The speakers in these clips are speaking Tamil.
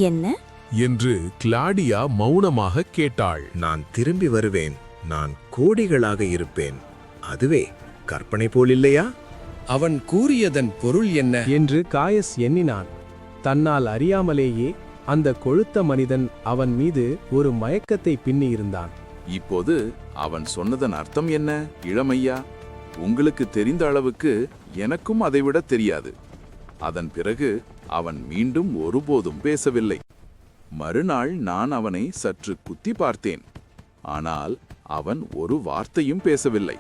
என்ன என்று கிளாடியா மௌனமாக கேட்டாள். நான் திரும்பி வருவேன், நான் கோடிகளாக இருப்பேன். அதுவே கற்பனை போல் இல்லையா? அவன் கூறியதன் பொருள் என்ன என்று காயஸ் எண்ணினான். தன்னால் அறியாமலேயே அந்த கொழுத்த மனிதன் அவன் மீது ஒரு மயக்கத்தை பின்னியிருந்தான். இப்போது அவன் சொன்னதன் அர்த்தம் என்ன இளமையா? உங்களுக்கு தெரிந்த அளவுக்கு எனக்கும் அதைவிட தெரியாது. அதன் பிறகு அவன் மீண்டும் ஒருபோதும் பேசவில்லை. மறுநாள் நான் அவனை சற்று குத்தி பார்த்தேன். ஆனால் அவன் ஒரு வார்த்தையும் பேசவில்லை.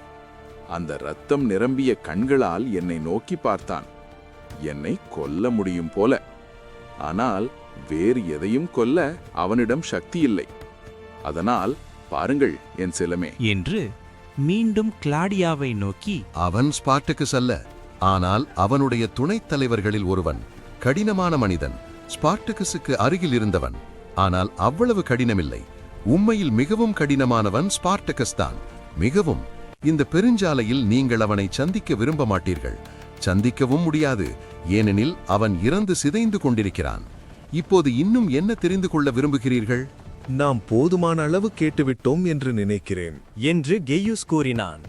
அந்த இரத்தம் நிரம்பிய கண்களால் என்னை நோக்கி பார்த்தான். என்னை கொல்ல முடியும் போல. ஆனால் வேறு எதையும் கொல்ல அவனிடம் சக்தி இல்லை. அதனால் பாருங்கள் என் செல்லமே என்று மீண்டும் கிளாடியாவை நோக்கி, அவன் ஸ்பார்டகஸ் அல்ல, ஆனால் அவனுடைய துணைத் தலைவர்களில் ஒருவன். கடினமான மனிதன், ஸ்பார்டகஸுக்கு அருகில் இருந்தவன். ஆனால் அவ்வளவு கடினமில்லை. உண்மையில் மிகவும் கடினமானவன் ஸ்பார்டகஸ் தான். மிகவும். இந்த பெருஞ்சாலையில் நீங்கள் அவனை சந்திக்க விரும்ப மாட்டீர்கள். சந்திக்கவும் முடியாது, ஏனெனில் அவன் இறந்து சிதைந்து கொண்டிருக்கிறான். இப்போது இன்னும் என்ன தெரிந்து கொள்ள விரும்புகிறீர்கள்? நாம் போதுமான அளவு கேட்டுவிட்டோம் என்று நினைக்கிறேன் என்று கெய்யூஸ் கூறினான்.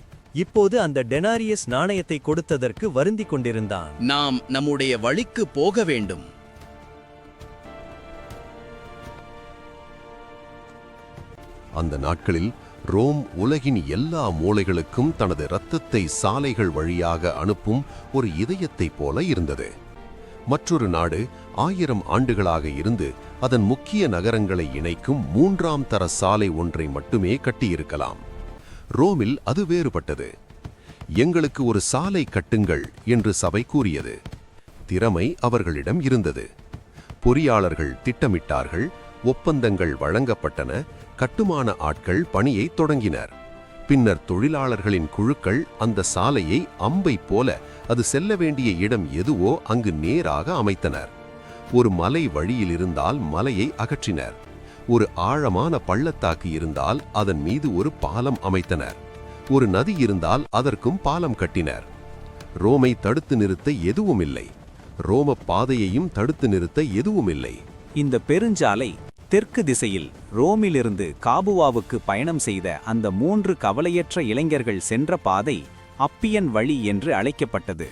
இப்போது அந்த டெனாரியஸ் நாணயத்தை கொடுத்ததற்கு வருந்திக் கொண்டிருந்தான். நாம் நம்முடைய வழிக்கு போக வேண்டும். அந்த நாட்களில் ரோம் உலகின் எல்லா மூலைகளுக்கும் தனது இரத்தத்தை சாலைகள் வழியாக அனுப்பும் ஒரு இதயத்தைப் போல இருந்தது. மற்றொரு நாடு 1000 ஆண்டுகளாக இருந்து அதன் முக்கிய நகரங்களை இணைக்கும் 3ஆம் தர சாலை ஒன்றை மட்டுமே கட்டியிருக்கலாம். ரோமில் அது வேறுபட்டது. எங்களுக்கு ஒரு சாலை கட்டுங்கள் என்று சபை கூறியது. திறமை அவர்களிடம் இருந்தது. பொறியாளர்கள் திட்டமிட்டார்கள், ஒப்பந்தங்கள் வழங்கப்பட்டன, கட்டுமான ஆட்கள் பணியை தொடங்கினர். பின்னர் தொழிலாளர்களின் குழுக்கள் அந்த சாலையை அம்பை போல அது செல்ல வேண்டிய இடம் எதுவோ அங்கு நேராக அமைத்தனர். ஒரு மலை வழியில் இருந்தால் மலையை அகற்றினர். ஒரு ஆழமான பள்ளத்தாக்கு இருந்தால் அதன் மீது ஒரு பாலம் அமைத்தனர். ஒரு நதி இருந்தால் அதற்கும் பாலம் கட்டினர். ரோமை தடுத்து நிறுத்த எதுவும் இல்லை. ரோம பாதையையும் தடுத்து நிறுத்த எதுவும் இல்லை. இந்த பெருஞ்சாலை தெற்கு திசையில் ரோமிலிருந்து காபுவாவுக்கு பயணம் செய்த அந்த 3 கவலையற்ற இளைஞர்கள் சென்ற பாதை அப்பியன் வழி என்று அழைக்கப்பட்டது.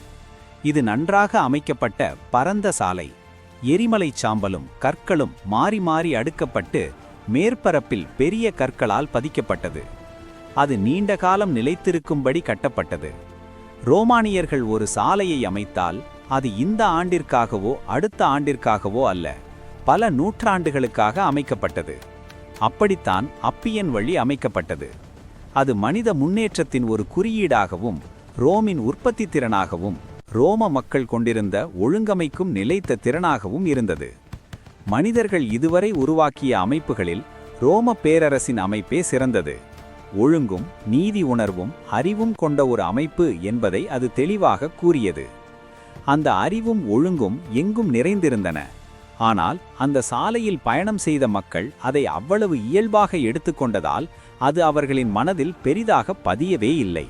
இது நன்றாக அமைக்கப்பட்ட பரந்த சாலை. எரிமலை சாம்பலும் கற்களும் மாறி மாறி அடுக்கப்பட்டு மேற்பரப்பில் பெரிய கற்களால் பதிக்கப்பட்டது. அது நீண்ட காலம் நிலைத்திருக்கும்படி கட்டப்பட்டது. ரோமானியர்கள் ஒரு சாலையை அமைத்தால் அது இந்த ஆண்டிற்காகவோ அடுத்த ஆண்டிற்காகவோ அல்ல, பல நூற்றாண்டுகளுக்காக அமைக்கப்பட்டது. அப்படித்தான் அப்பியன் வழி அமைக்கப்பட்டது. அது மனித முன்னேற்றத்தின் ஒரு குறியீடாகவும் ரோமின் உற்பத்தி திறனாகவும் ரோம மக்கள் கொண்டிருந்த ஒழுங்கமைக்கும் நிலைத்த திறனாகவும் இருந்தது. மனிதர்கள் இதுவரை உருவாக்கிய அமைப்புகளில் ரோம பேரரசின் அமைப்பே சிறந்தது. ஒழுங்கும் நீதி உணர்வும் அறிவும் கொண்ட ஒரு அமைப்பு என்பதை அது தெளிவாக கூறியது. அந்த அறிவும் ஒழுங்கும் எங்கும் நிறைந்திருந்தன. ஆனால் அந்த சாலையில் பயணம் செய்த மக்கள் அதை அவ்வளவு இயல்பாக எடுத்துக்கொண்டதால் அது அவர்களின் மனதில் பெரிதாக பதியவே இல்லை.